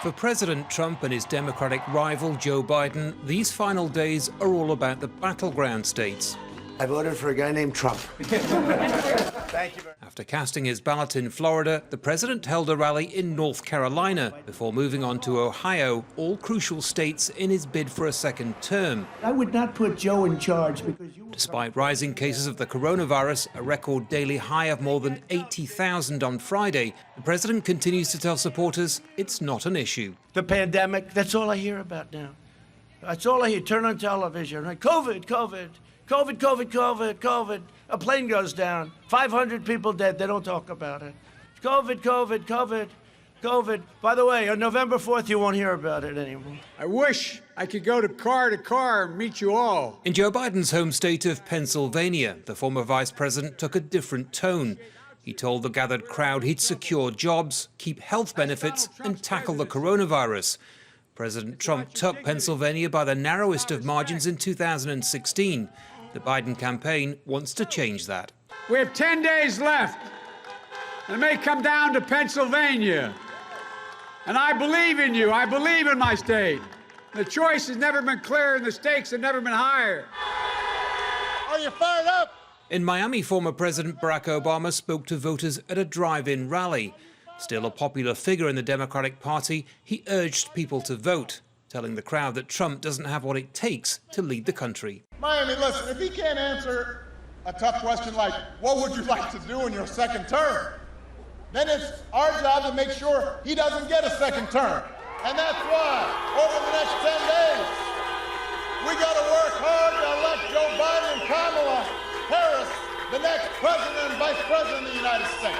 For President Trump and his Democratic rival Joe Biden, these final days are all about the battleground states. I voted for a guy named Trump. Thank you. After casting his ballot in Florida, the president held a rally in North Carolina before moving on to Ohio, all crucial states in his bid for a second term. I would not put Joe in charge because you... Despite rising cases of the coronavirus, a record daily high of more than 80,000 on Friday, the president continues to tell supporters it's not an issue. The pandemic, that's all I hear about now. That's all I hear. Turn on television, right? COVID, COVID. COVID, COVID, COVID, COVID. A plane goes down. 500 people dead. They don't talk about it. COVID, COVID, COVID, COVID. By the way, on November 4th, you won't hear about it anymore. I wish I could go to car and meet you all. In Joe Biden's home state of Pennsylvania, the former vice president took a different tone. He told the gathered crowd he'd secure jobs, keep health benefits, and tackle the coronavirus. President Trump took Pennsylvania by the narrowest of margins in 2016. The Biden campaign wants to change that. We have 10 days left, and it may come down to Pennsylvania. And I believe in you. I believe in my state. The choice has never been clearer, and the stakes have never been higher. Are you fired up? In Miami, former President Barack Obama spoke to voters at a drive-in rally. Still a popular figure in the Democratic Party, he urged people to vote, telling the crowd that Trump doesn't have what it takes to lead the country. Miami, listen, if he can't answer a tough question like, what would you like to do in your second term? Then it's our job to make sure he doesn't get a second term. And that's why, over the next 10 days, we got to work hard to elect Joe Biden and Kamala Harris, the next president and vice president of the United States.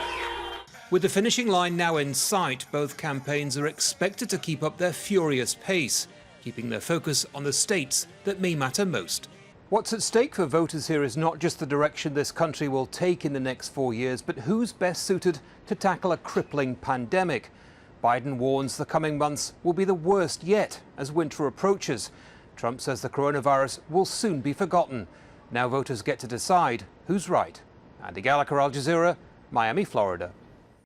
With the finishing line now in sight, both campaigns are expected to keep up their furious pace, keeping their focus on the states that may matter most. What's at stake for voters here is not just the direction this country will take in the next 4 years, but who's best suited to tackle a crippling pandemic. Biden warns the coming months will be the worst yet as winter approaches. Trump says the coronavirus will soon be forgotten. Now voters get to decide who's right. Andy Gallacher, Al Jazeera, Miami, Florida.